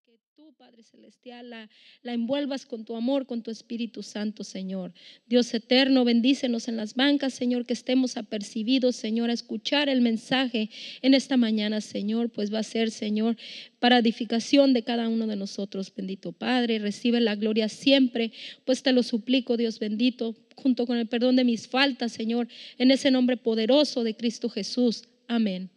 Que tú, Padre Celestial, la envuelvas con tu amor, con tu Espíritu Santo, Señor. Dios eterno, bendícenos en las bancas, Señor, que estemos apercibidos, Señor, a escuchar el mensaje en esta mañana, Señor, pues va a ser, Señor, para edificación de cada uno de nosotros, bendito Padre. Recibe la gloria siempre, pues te lo suplico, Dios bendito, junto con el perdón de mis faltas, Señor, en ese nombre poderoso de Cristo Jesús. Amén.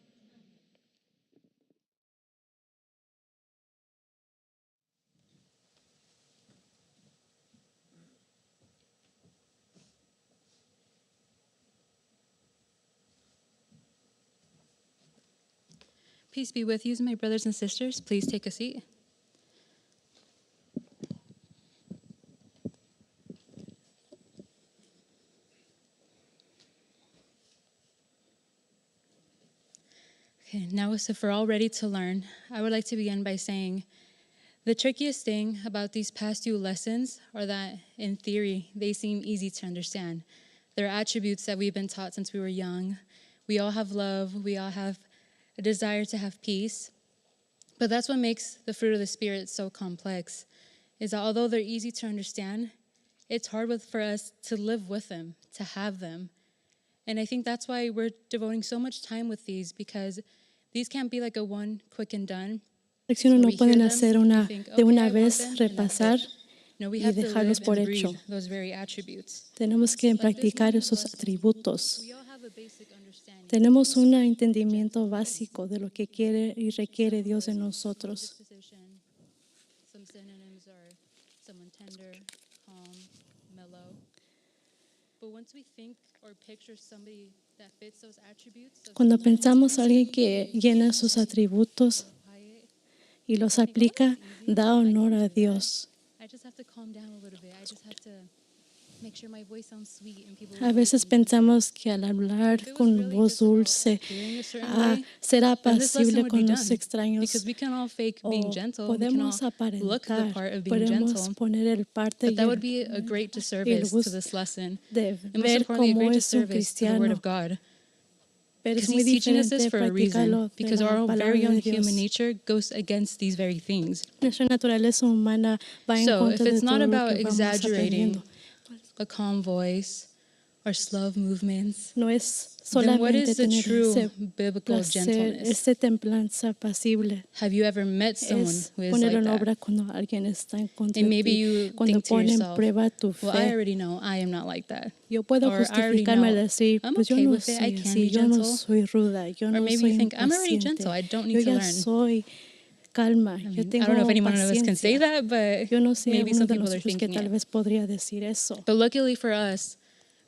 Peace be with you, my brothers and sisters. Please take a seat. Okay, now as if we're all ready to learn, I would like to begin by saying the trickiest thing about these past few lessons are that, in theory, they seem easy to understand. They're attributes that we've been taught since we were young. We all have love. We all have a desire to have peace. But that's what makes the fruit of the Spirit so complex, is that although they're easy to understand, it's hard for us to live with them, to have them. And I think that's why we're devoting so much time with these, because these can't be like a one, quick and done. Lecciones no pueden hacer de una vez, repasar y dejarlos por hecho. Tenemos que practicar esos atributos. Tenemos un entendimiento básico de lo que quiere y requiere Dios de nosotros. Cuando pensamos a alguien que llena sus atributos y los aplica, da honor a Dios. A veces pensamos que al hablar con voz dulce será apacible con los extraños. O podemos aparentar, podemos poner el parte y el gusto de ver cómo es un cristiano. Pero es muy diferente practicarlo de la palabra de Dios. Nuestra naturaleza humana va en contra de todo lo que vamos aprendiendo. A calm voice or slow movements, no es solamente tener ese placer, esa templanza pasible. Have you ever met someone who is ponerlo like en obra that? cuando alguien está en contra And de maybe ti, you cuando think to pone en yourself, prueba tu fe. well, I already know I am not like that. Yo puedo Or I already justificarme know al decir, I'm pues okay yo no with it, I soy can así, be yo no gentle. soy ruda, yo Or no maybe soy you think I'm already impaciente, gentle, I don't yo need to ya learn. soy calma, yo I tengo don't know if anyone of us can say paciencia. that, but Yo no sé maybe uno some de people are nosotros que thinking tal it. vez podría decir eso. But luckily for us,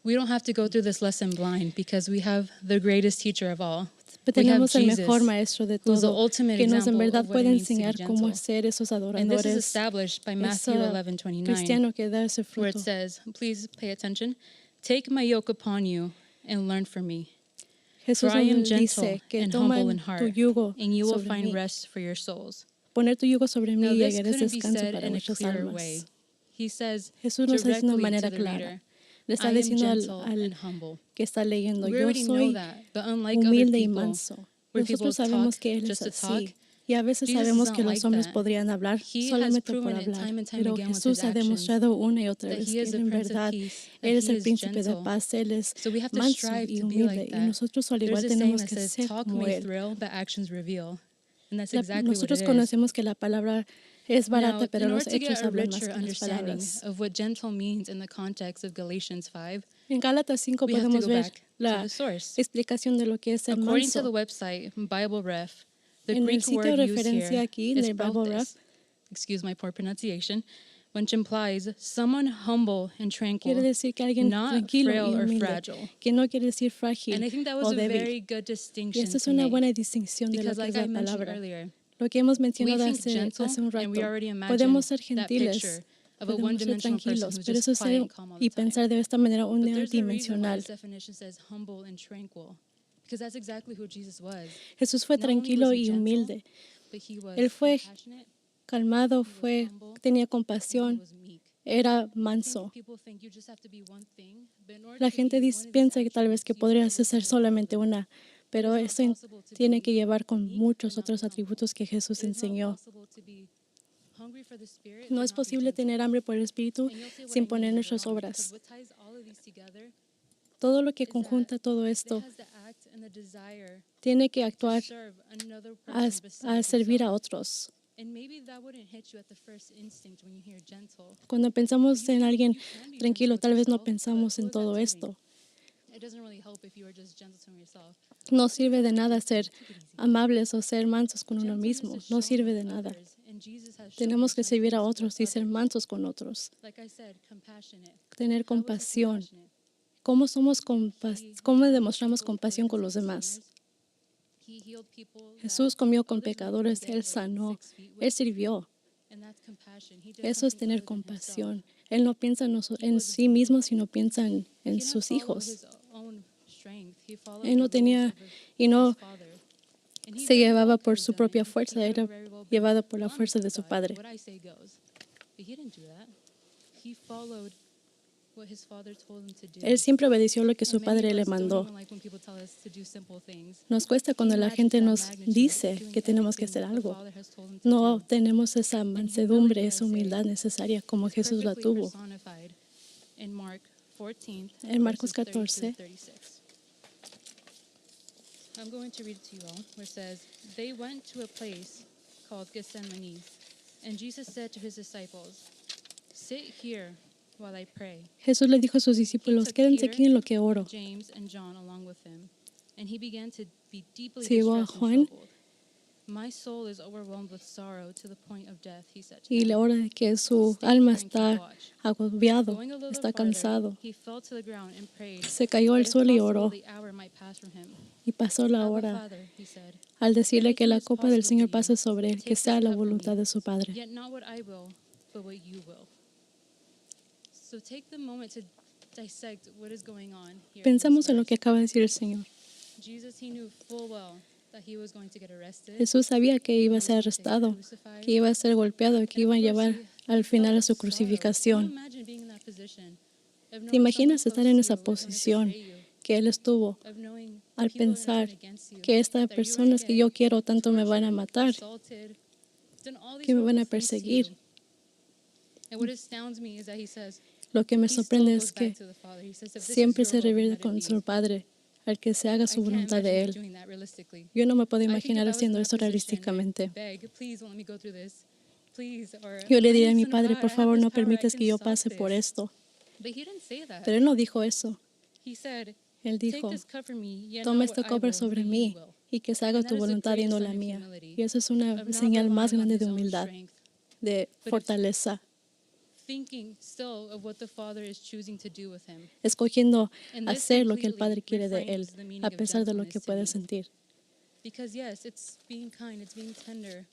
we don't have to go through this lesson blind, because we have the greatest teacher of all. Tenemos el mejor maestro de who's the todo, ultimate que nos en example verdad of what it puede means to be enseñar cómo gentle. hacer esos And this is adoradores. established by Matthew Ese 11:29, cristiano que da ese where it fruto. says, please pay attention, take my yoke upon you and learn from me. Jesús For I am nos gentle dice que and humble in toman tu heart, yugo and you will sobre find mí. rest for your souls. Poner tu yugo sobre mí Now, y this hallarás couldn't be descanso said para in a vuestras clearer almas. way. He says Jesús nos está diciendo de directly manera to the clara. reader, Le I está am diciendo gentle al and humble. que está leyendo, We yo already know soy that, but unlike other humilde y people, manso. where people Nosotros sabemos talk que Él just es to talk, así. Y a veces Jesus sabemos is que not los like hombres that. podrían hablar He has solamente por proven it hablar. time and time Pero again with Jesús his ha actions demostrado una y otra that vez he que is Él the en Prince of verdad, Peace, that Él es he el is príncipe de gentle. paz, Él es So we have to manso strive y to be humilde. like Y that. nosotros al There's igual a saying tenemos that que says, ser talk como may Él. thrill, but actions reveal. And that's exactly what Nosotros it is. conocemos que la palabra es barata, Now, pero in los order to hechos get a hablan más richer que las understanding palabras. of what gentle means in the context of Galatians 5, En Gálatas 5 we have to podemos go ver back to la the source. explicación de lo que es el According to the manso. website Bible Ref, the En el Greek sitio word de used referencia here aquí is del Bible Ref, prophes, excuse my poor pronunciation, which implies someone humble and quiere tranquil, decir que alguien not tranquilo frail y or humilde, fragile. que no quiere decir frágil And I think that was o a débil. very good Y distinction esta es to una make, buena distinción de lo because que like es I la mentioned palabra. earlier, Lo que hemos we mencionado think hace gentle, un and we rato, already imagine podemos ser that gentiles, picture of a podemos ser one-dimensional person tranquilos, who's pero just eso es quiet ser and calm all the y time. pensar de esta manera But there's a reason why unidimensional. this definition says humble and tranquil, because that's exactly who Jesus was. Jesús fue Not only tranquilo was he y gentle, humilde. but he was Él fue compassionate, calmado, he was fue, humble, tenía and he compasión, was meek. era I think manso. people think you just have to be one thing, but in order La to gente be one of these piensa que tal vez que attributes, you have podría to ser live with all solamente of them. una, pero It is eso not possible to tiene be que llevar con meek muchos but not otros be humble. atributos que Jesús It is not enseñó. possible to be No es posible tener hambre por el Espíritu sin poner nuestras obras. Todo lo que conjunta todo esto tiene que actuar a servir a otros. Cuando pensamos en alguien tranquilo, tal vez no pensamos en todo esto. No sirve de nada ser amables o ser mansos con uno mismo. No sirve de nada. Tenemos que servir a otros y ser mansos con otros. Tener compasión. ¿Cómo demostramos compasión con los demás? Jesús comió con pecadores, Él sanó, Él sirvió. Eso es tener compasión. Él no piensa en sí mismo, sino piensa en sus hijos. Él no tenía y no se llevaba por su propia fuerza, era llevado por la fuerza de su Padre. Él siempre obedeció lo que su Padre le mandó. Nos cuesta cuando la gente nos dice que tenemos que hacer algo. No tenemos esa mansedumbre, esa humildad necesaria como Jesús la tuvo. En Marcos 14. I'm going to read it to you all, where it says, "They went to a place called Gethsemane, and Jesus said to his disciples, 'Sit here while I pray.' Jesús le dijo a sus discípulos, quédense aquí en lo que oro. James and John along with him, and he began to be deeply Se llevó a distressed and Juan troubled. My soul is overwhelmed with sorrow to the point of death," he said to y them. le ora de que su alma está agobiado, Going a little está farther, cansado. he fell to the ground and prayed, Se cayó al that if suelo y possible, oró the hour might pass from him. y pasó la Abba, hora Father, he said, al decirle que la copa del Señor pase possible sobre él, Take que this sea la cup from voluntad me, de su Padre. yet not what I will, but what you will. So take the moment to dissect what is going on here. Pensamos en lo que acaba de decir el Señor. Jesus, he knew full well that he was going to get arrested. Jesús sabía que iba a ser arrestado, que iba a ser golpeado, que iba a llevar al final a su crucificación. ¿Te imaginas estar en esa posición que Él estuvo al pensar que estas personas que yo quiero tanto me van a matar, que me van a perseguir? Lo que me sorprende es que siempre se revierte con su Padre, al que se haga su voluntad de Él. Yo no me puedo imaginar haciendo eso realísticamente. Yo le diré a mi Padre, por favor, no permites que yo pase por esto. Pero Él no dijo eso. Él dijo, toma esta copa sobre mí y que se haga tu voluntad y no la mía. Y eso es una señal más grande de humildad, de fortaleza. Escogiendo hacer lo que el Padre quiere de Él, a pesar de lo que puede sentir. Because yes, it's being kind, it's being tender.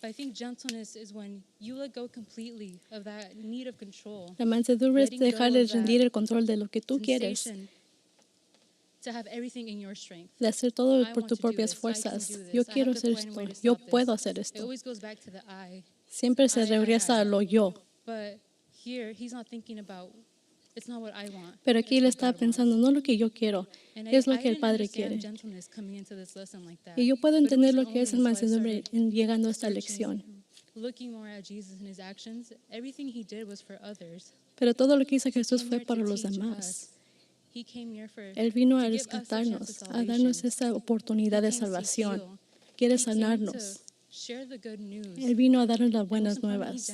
But I think gentleness is when you let go completely of that need of control. La mansedumbre es dejarle rendir el control de lo que tú quieres, to have everything in your strength. de hacer todo por tus propias fuerzas. Yo quiero hacer esto, yo puedo hacer It esto. always goes back to the I. Siempre se regresa a lo yo. But here, he's not thinking about, it's not what I want. Pero aquí él está pensando, no lo que yo quiero, es lo que el Padre quiere. Y yo puedo entender lo que es el mansedumbre llegando a esta lección. Pero todo lo que hizo Jesús fue para los demás. Él vino a rescatarnos, a darnos esa oportunidad de salvación. Quiere sanarnos. Él vino a darnos las buenas nuevas.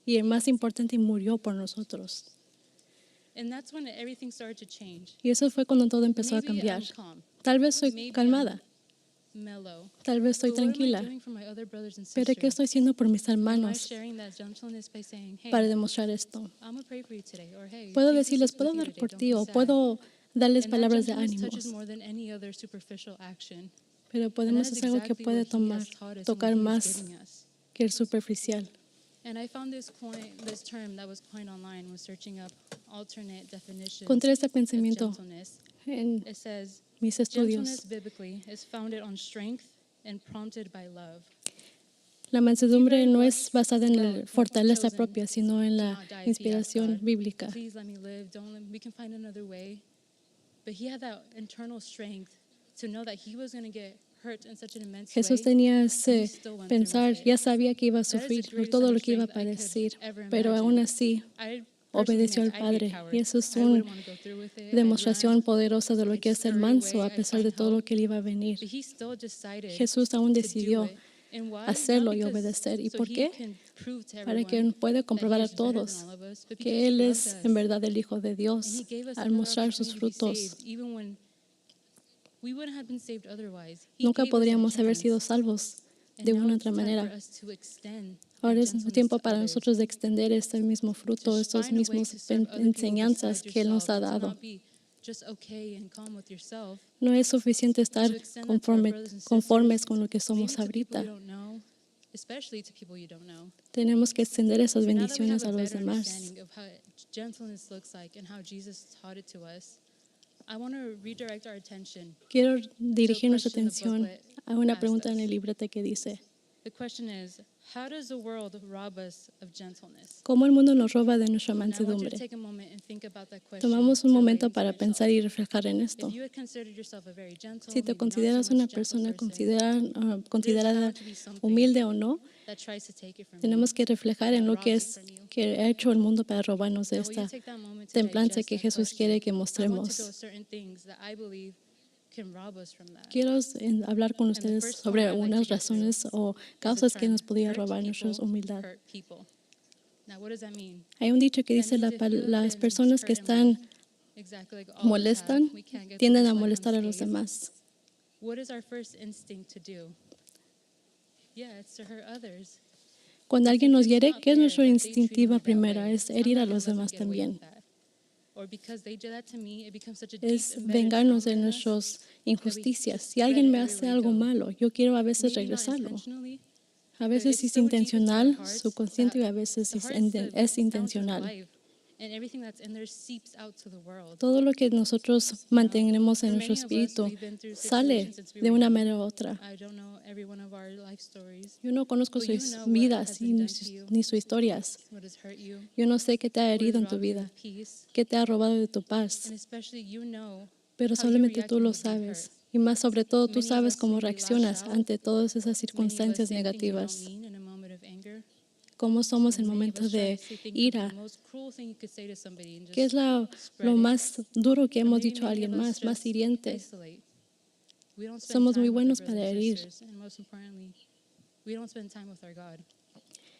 Y el más importante, murió por nosotros. Y eso fue cuando todo empezó a cambiar. Tal vez soy calmada, tal vez estoy tranquila, pero ¿qué estoy haciendo por mis hermanos para demostrar esto? Puedo decirles, puedo orar por ti o puedo darles palabras de ánimo, pero podemos hacer algo que puede tocar más que el superficial. And I found this term that was coined online was searching up alternate definitions Encontré este of pensamiento gentleness. en It says, mis gentleness estudios. biblically is founded on strength and prompted by love. La mansedumbre no es basada en la fortaleza propia, sino en la inspiración bíblica. Please let me live. We can find another way. But he had that internal strength to know that he was going to get Jesús tenía ese pensar, ya sabía que iba a sufrir por todo lo que iba a padecer, pero aún así obedeció al Padre. Y eso es una demostración poderosa de lo que es ser manso a pesar de todo lo que le iba a venir. Jesús aún decidió hacerlo y obedecer. ¿Y por qué? Para que pueda comprobar a todos que Él es en verdad el Hijo de Dios al mostrar sus frutos. Nunca podríamos haber sido salvos de una u otra manera. Ahora es tiempo para nosotros de extender este mismo fruto, estas mismas enseñanzas que Él nos ha dado. No es suficiente estar conformes con lo que somos ahorita. Tenemos que extender esas bendiciones a los demás. Quiero dirigir nuestra atención a una pregunta en el librete que dice: ¿cómo el mundo nos roba de nuestra mansedumbre? Tomamos un momento para pensar y reflejar en esto. Si te consideras una persona considerada humilde o no, tenemos que reflejar en lo que ha hecho el mundo para robarnos de esta templanza que Jesús quiere que mostremos. Quiero hablar con ustedes sobre algunas razones o causas que nos podrían robar nuestra humildad. Hay un dicho que dice las personas que molestan tienden a molestar a los demás. Cuando alguien nos hiere, ¿qué es nuestra instintiva primera? Es herir a los demás también. Es vengarnos de nuestras injusticias. Si alguien me hace algo malo, yo quiero a veces regresarlo. A veces es intencional, subconsciente, y a veces es intencional. Todo lo que nosotros mantenemos en nuestro espíritu sale de una manera u otra. Yo no conozco sus vidas ni sus historias. Yo no sé qué te ha herido en tu vida, qué te ha robado de tu paz, pero solamente tú lo sabes. Y más sobre todo, tú sabes cómo reaccionas ante todas esas circunstancias negativas. Cómo somos en momentos de ira. ¿Qué es lo más duro que hemos dicho a alguien más hiriente? Somos muy buenos para herir.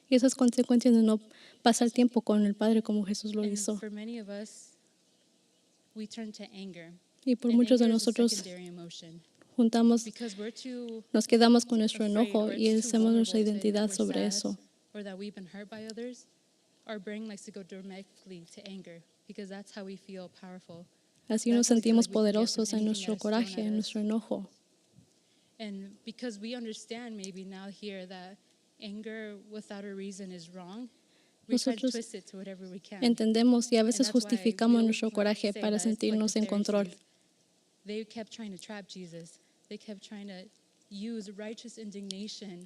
Y esas consecuencias de no pasar tiempo con el Padre como Jesús lo hizo. Y por muchos de nosotros nos quedamos con nuestro enojo y hacemos nuestra identidad sobre eso. Así nos sentimos poderosos en nuestro coraje, en nuestro enojo. Nosotros entendemos y a veces justificamos nuestro coraje para sentirnos en control.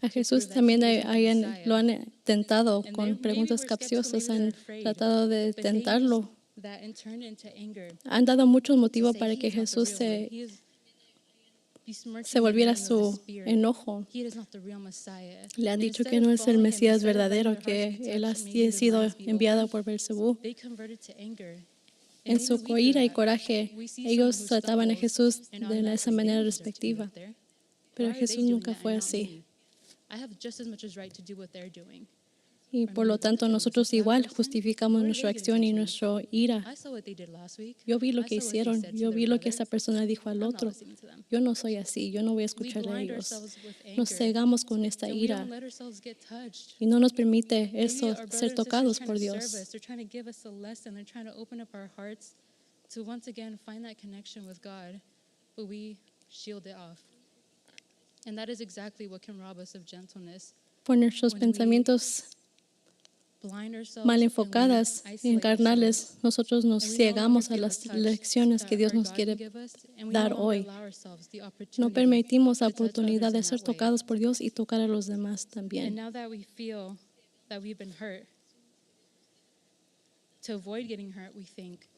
A Jesús también lo han tentado con preguntas capciosas, han tratado de tentarlo. Han dado muchos motivos para que Jesús se volviera su enojo. Le han dicho que no es el Mesías verdadero, que Él ha sido enviado por Beelzebú. En su ira y coraje, ellos trataban a Jesús de esa manera respectiva. Pero Jesús nunca fue así. Y por lo tanto, nosotros igual justificamos nuestra acción y nuestra ira. Yo vi lo que hicieron, yo vi lo que esa persona dijo al otro. Yo no soy así, yo no voy a escucharle a ellos. Nos cegamos con esta ira y no nos permite eso, ser tocados por Dios. Por nuestros pensamientos mal enfocadas y carnales, nosotros nos ciegamos a las lecciones que Dios nos quiere dar hoy. No permitimos la oportunidad de ser tocados por Dios y tocar a los demás también.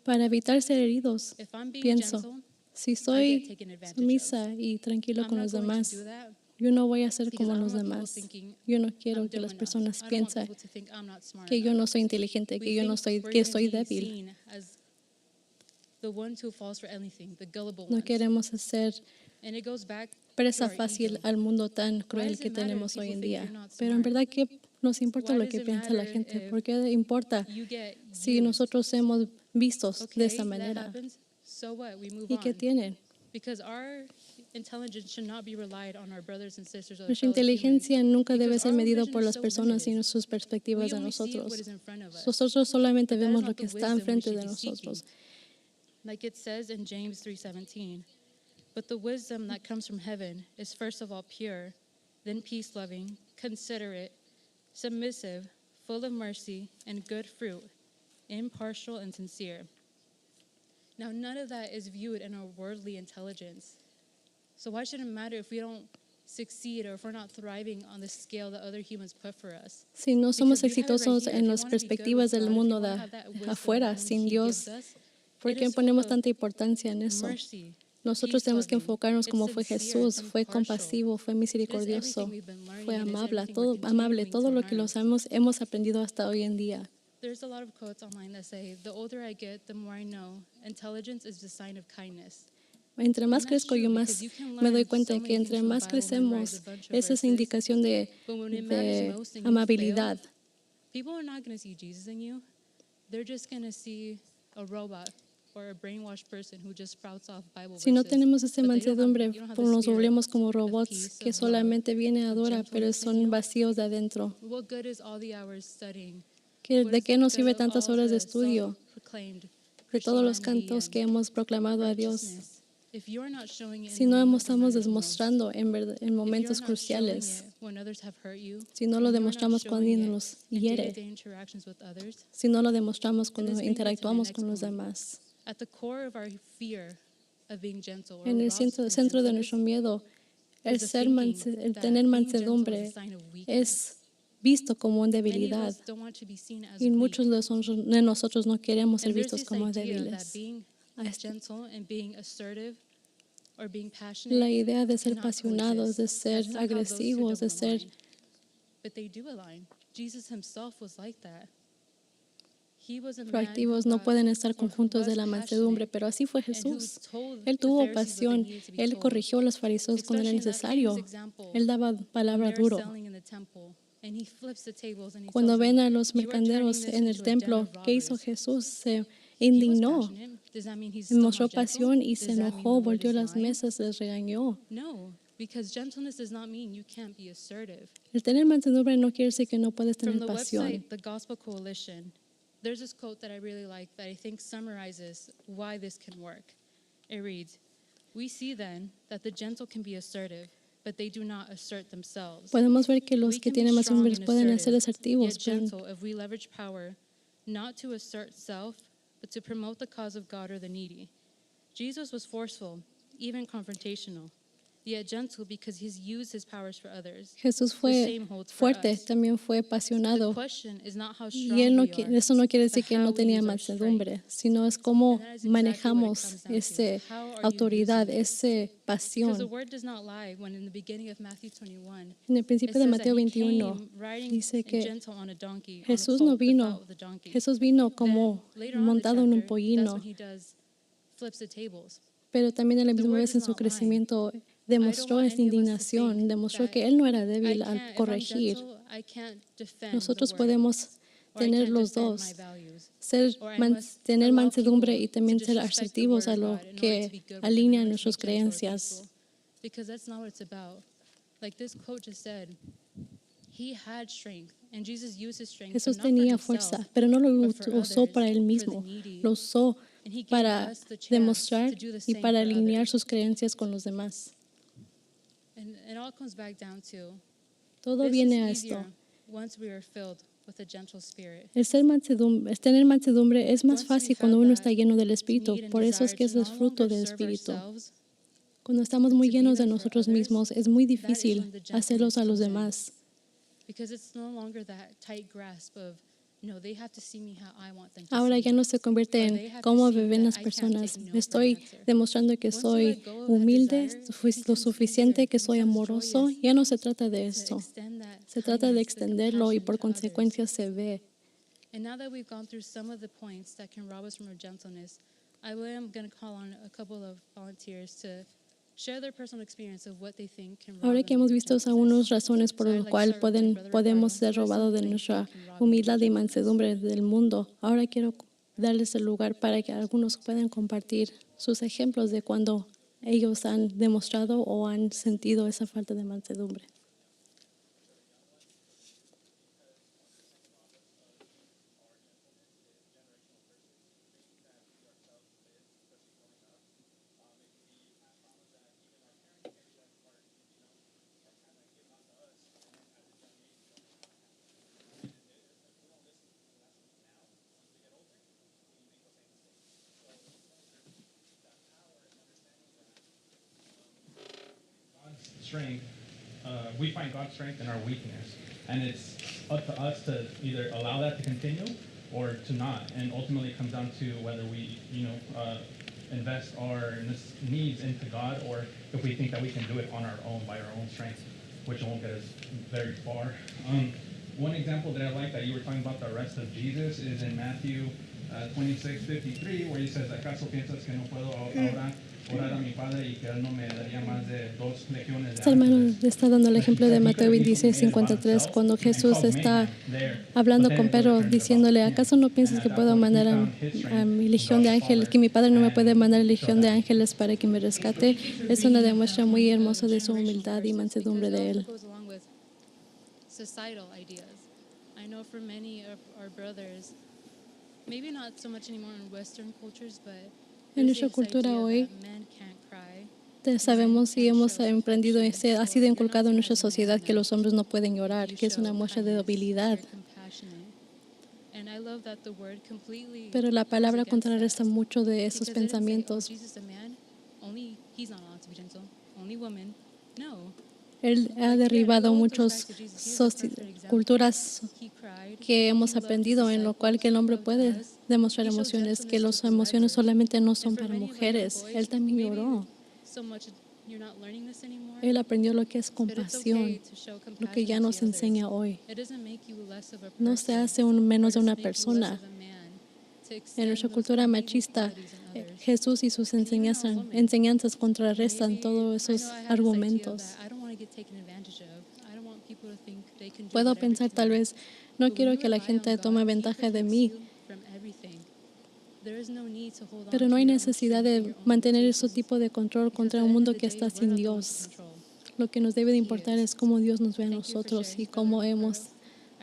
Para evitar ser heridos, pienso, Si I soy get taken advantage of. sumisa y tranquilo I'm con not los going to demás, do that yo no voy a ser because como I los don't want people demás. thinking Yo no I'm quiero que dumb las enough. personas I don't want piensen people to think I'm not smart que yo enough. no soy inteligente, We que yo no think we're que gonna soy be débil. seen as the ones who falls for anything, the gullible No ones. queremos ser And it goes back to presa our fácil ego. al mundo tan Why cruel does que it matter if tenemos hoy people en think you're día. not Pero en smart? verdad, ¿qué nos importa Why lo does que it piensa la matter gente? if ¿Por qué importa you get si used? nosotros somos vistos de esa Okay, that manera? happens. So what? We move ¿Y qué on. tienen? Because our intelligence should not be relied on our brothers and sisters or Nuestra fellow humans. inteligencia nunca debe Because ser our medido vision por is las so personas limited. y sus perspectivas We de only see what nosotros. is in front of us. Nosotros solamente But that is vemos not lo the que está wisdom we enfrente should de be nosotros. seeking. Like it says in James 3:17, but the wisdom that comes from heaven is first of all pure, then peace-loving, considerate, submissive, full of mercy and good fruit, impartial and sincere. Now, none of that is viewed in our worldly intelligence. So why should it matter if we don't succeed or if we're not thriving on the scale that other humans put for us? Si no somos Because we have it right exitosos here. en If you las wanna be good perspectivas with del God, if you mundo wanna de have that wisdom afuera, only sin He Dios, gives us, ¿por it qué is full ponemos of tanta importancia en eso? mercy, Nosotros tenemos que peace-loving, enfocarnos it's como fue sincere, it's Jesús, fue impartial. compasivo, fue It is misericordioso, everything we've been learning, fue and it's amable, everything we're amable, continuing todo to lo que learn. hemos aprendido hasta hoy en día. There's a lot of quotes online that say, the older I get, the more I know. Intelligence is the sign of kindness. Entre más And that's crezco, yo true, más because you can me doy learn cuenta so de que many things entre from the más Bible, memorize a crecemos, bunch of esa es verses, indicación but when it matters de most and you amabilidad. fail, people are not going to see Jesus in you. They're just going to see a robot or a brainwashed person who just sprouts off Bible Si no verses. tenemos esa But mansedumbre, you don't have the nos spirit volvemos como of robots peace, que of love, solamente viene a of adorar, pero gentleness in son you. vacíos de adentro. What good is all the hours studying? What ¿De is qué nos good sirve of tantas all horas de the estudio? self-proclaimed De todos los Christianity cantos and que hemos proclamado a Dios, righteousness if you're not showing it in si the no moment that estamos matters most? demostrando en If you're momentos not showing cruciales, it when others have hurt you, si no lo when you're not demostramos cuando showing alguien it nos in hiere, day-to-day interactions with others, si no lo demostramos and cuando this brings me to my interactuamos next con los point. demás. At the core of our fear of being gentle or En el robbed from centro de gentleness nuestro miedo, el is the thinking el that tener being gentle is a mansedumbre sign of weakness. es visto como una Many of debilidad us don't want to be seen as y weak. muchos de nosotros no queremos ser And there's vistos this como idea that débiles. being gentle and being assertive or being La passionate idea de ser cannot apasionados, de coexist, ser that somehow those two agresivos, de don't ser... align. But they do align. Jesus himself was like that. He was a man who proactivos no pueden estar conjuntos de la mansedumbre, pero así fue Jesús. Él tuvo pasión, Él corrigió a los fariseos cuando era necesario, Él daba palabra duro. Cuando ven a los mercaderes en el templo, ¿qué hizo Jesús? Se indignó, mostró pasión y se enojó, volteó las mesas, les regañó. No, because gentleness does not mean you can't be assertive. El tener mansedumbre no quiere decir que no puedes From tener the pasión. website, the Gospel Coalition, there's this quote that I really like that I think summarizes why this can work. It reads, "We see then that the gentle can be assertive, but they do not assert themselves. Podemos ver que los We que can be tienen strong mansedumbre and pueden ser assertive, asertivos, yet pero gentle if we leverage power, not to assert self, but to promote the cause of God or the needy. Jesus was forceful, even confrontational, yet gentle because he's used his powers for others. Jesús The fue same holds for fuerte, us. también fue The apasionado. question is not how Y strong we are, eso no quiere decir but que how no we tenía use our strength. mansedumbre, sino es cómo And that is exactly what it manejamos comes down to. esa How are you autoridad, using it? esa Because the pasión. word does not lie when in the beginning of Matthew 21, En el it principio de says that Mateo he 21 came riding dice and que gentle on a donkey, on a Jesús colt, no the vino, foal of the donkey. Jesús vino Then como later on in the montado en un chapter, that's pollino, when he does flips the tables. pero también a la The misma word vez en does su not lie. crecimiento I don't demostró want esta any of us to indignación, think demostró that que él no era I débil al can't, if I'm corregir. gentle, I can't defend the Nosotros word, podemos or I tener can't los defend dos, my values. Or I must tener allow mansedumbre people y también to ser disrespect the asertivos word a of lo God in order to que be good with them, in alinean order to be nuestras gentle or creencias. peaceful. Because that's not what it's about. Like this quote just said, he had strength, and Jesus used his strength, but Jesús not for tenía himself, fuerza, pero no lo but for usó others, para él for the mismo, needy. lo usó And he gave para us the chance demostrar to do the y same para for alinear others. sus creencias con los demás. And it all comes back down to Todo this viene a is esto. easier once we are filled with a gentle spirit. Tener mansedumbre es más Once we fácil have cuando uno that está lleno del Espíritu. need and Por eso es desire que to es el no fruto longer del serve Espíritu. ourselves, Cuando estamos but muy to be llenos de there for nosotros others, mismos, es muy that is difícil when the hacerlos gentleness a los comes in. demás. Because it's no longer that tight grasp of Ahora ya no se convierte en cómo viven las personas. Estoy demostrando que soy humilde, lo suficiente, que soy amoroso. Ya no se trata de esto. Se trata de extenderlo y por consecuencia se ve. And now that we've gone through some of the points that can rob us from our gentleness, I am going to call on a couple of volunteers to share their personal experience of what they think can rob Ahora them que of hemos their visto gentleness. algunas razones por So I'd las like to cuales start with my brother podemos Ricardo. ser What are some robados de things nuestra that can rob you of your humildad y gentleness? mansedumbre del mundo, ahora quiero darles el lugar para que algunos puedan compartir sus ejemplos de cuando ellos han demostrado o han sentido esa falta de mansedumbre. Strength, we find God's strength in our weakness, and it's up to us to either allow that to continue or to not. And ultimately, it comes down to whether we, invest our needs into God, or if we think that we can do it on our own by our own strength, which won't get us very far. One example that I like that you were talking about the arrest of Jesus is in Matthew 26:53, where he says, ¿Acaso piensas que no puedo ahora orar a mi Padre y que Él no me daría más de 2 legiones de Este hermano ángeles? está dando el ejemplo de Mateo 16:53, cuando Jesús está hablando con Pedro, diciéndole, ¿acaso no piensas que puedo mandar a mi legión de ángeles, que mi Padre no me puede mandar a legión de ángeles para que me rescate? Es una demuestra muy hermosa de su humildad y mansedumbre de él. Societal ideas. I know for many of our brothers, maybe not so much anymore in Western cultures, but En nuestra cultura hoy sabemos y hemos emprendido, ha sido inculcado en nuestra sociedad que los hombres no pueden llorar, que es una muestra de debilidad. Pero la palabra contrarresta mucho de esos pensamientos. Él ha derribado muchas culturas que hemos aprendido, en lo cual que el hombre puede demostrar emociones, que las emociones solamente no son para mujeres. Él también lloró. Él aprendió lo que es compasión, lo que ya nos enseña hoy. No se hace menos de una persona. En nuestra cultura machista, Jesús y sus enseñanzas contrarrestan todos esos argumentos. Puedo pensar tal vez, no quiero que la gente tome ventaja de mí, pero no hay necesidad de mantener ese tipo de control contra un mundo que está sin Dios. Lo que nos debe de importar es cómo Dios nos ve a nosotros y cómo hemos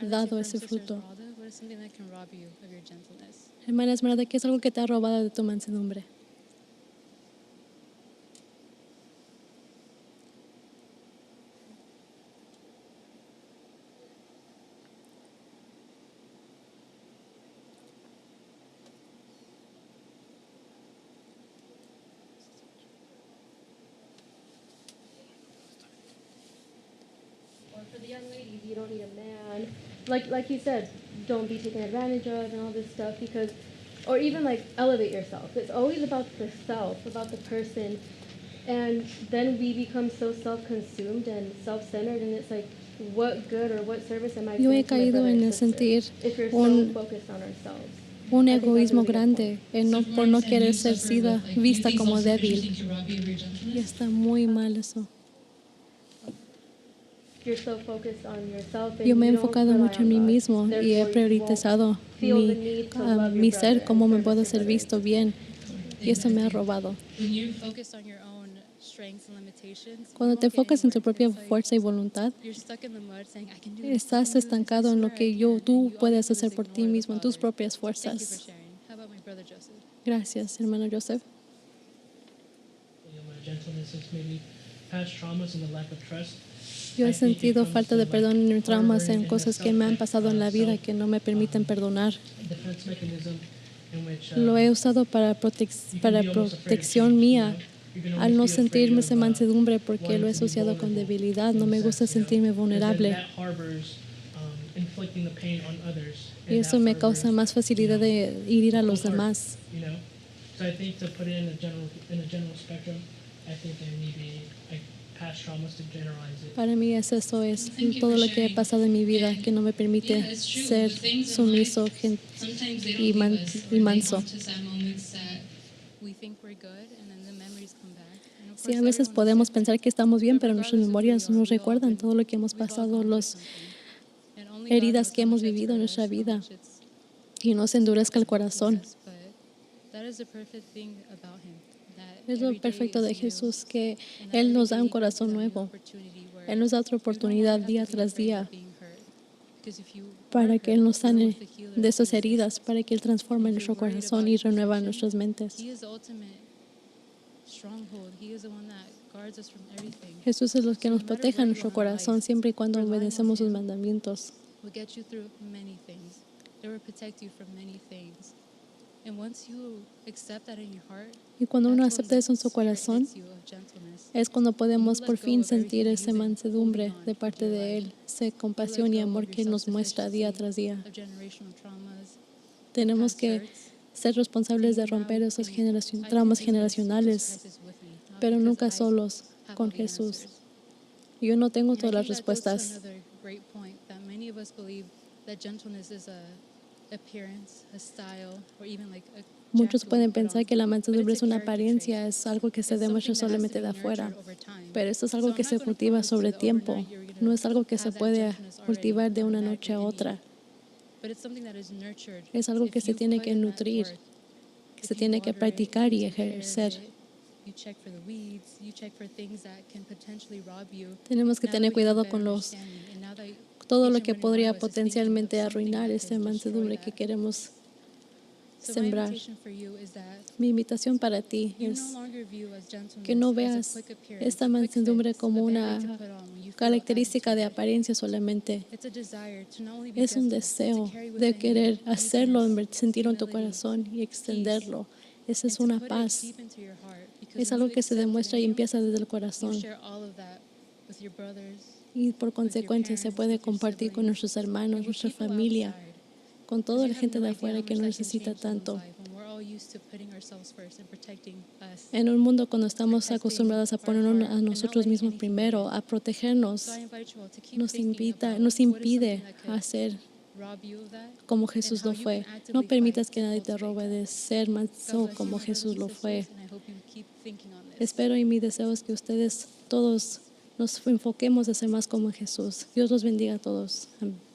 dado ese fruto. Hermana Esmeralda, ¿qué es algo que te ha robado de tu mansedumbre? For the young ladies, you don't need a man. Like you said, don't be taken advantage of and all this stuff, because, or even like elevate yourself. It's always about the self, about the person, and then we become so self-consumed and self-centered, and it's like, what good or what service am I Yo he doing to my caído brother en or el sister sentir if you're so focused on ourselves? un I think that's a egoísmo really good grande, por no querer ser vista como débil. Y está muy mal eso. You're so focused on yourself and Yo me he you don't enfocado rely mucho en on mí God. mismo y he Therefore, you won't priorizado feel the need to love your mi brother ser, cómo and me puedo service ser your visto brothers. bien. Y eso me ha robado. Cuando te enfocas en tu propia fuerza y voluntad, estás estancado en lo que tú puedes hacer por ti mismo, en tus propias fuerzas. Gracias, hermano Joseph. Yo he sentido falta de perdón en traumas, en cosas que me han pasado en la vida que no me permiten perdonar. Lo he usado para protección mía, al no sentirme esa mansedumbre porque lo he asociado con debilidad. No me gusta sentirme vulnerable. inflicting the pain on others. Y eso me causa más facilidad de herir a los demás. You know, so I think to put it in a general spectrum, I think there may be like past traumas to generalize it. Para mí es todo lo que he pasado en mi vida que no me permite ser sumiso y manso. Sí, a veces podemos pensar que estamos bien, pero nuestras memorias nos recuerdan todo lo que hemos pasado, las heridas que hemos vivido en nuestra vida, y nos endurezca el corazón. Es lo perfecto de Jesús, que Él nos da un corazón nuevo. Él nos da otra oportunidad día tras día para que Él nos sane de esas heridas, para que Él transforme nuestro corazón y renueva nuestras mentes. Jesús es el que nos protege en nuestro corazón siempre y cuando obedecemos sus mandamientos. Y cuando uno acepta eso en su corazón, es cuando podemos por fin sentir esa mansedumbre de parte de Él, esa compasión y amor que Él nos muestra día tras día. Tenemos que ser responsables de romper esos traumas generacionales, pero nunca solos, con Jesús. Yo no tengo todas las respuestas. Muchos pueden pensar que la mansedumbre es una apariencia, es algo que se demuestra solamente de afuera, pero esto es algo que se cultiva sobre tiempo, no es algo que se puede cultivar de una noche a otra. Es algo que se tiene que nutrir, que se tiene que practicar y ejercer. Tenemos que tener cuidado con todo lo que podría potencialmente arruinar esta mansedumbre que queremos sembrar. Mi invitación para ti es que no veas esta mansedumbre como una característica de apariencia solamente. Es un deseo de querer hacerlo, sentirlo en tu corazón y extenderlo. Esa es una paz. Es algo que se demuestra y empieza desde el corazón. Y por consecuencia se puede compartir con nuestros hermanos, nuestra familia, con toda la gente de afuera que no necesita tanto. En un mundo cuando estamos acostumbrados a ponernos a nosotros mismos primero, a protegernos, nos impide hacer como Jesús lo fue. No permitas que nadie te robe de ser manso como Jesús lo fue. Espero y mi deseo es que ustedes todos nos enfoquemos a ser más como Jesús. Dios los bendiga a todos. Amén.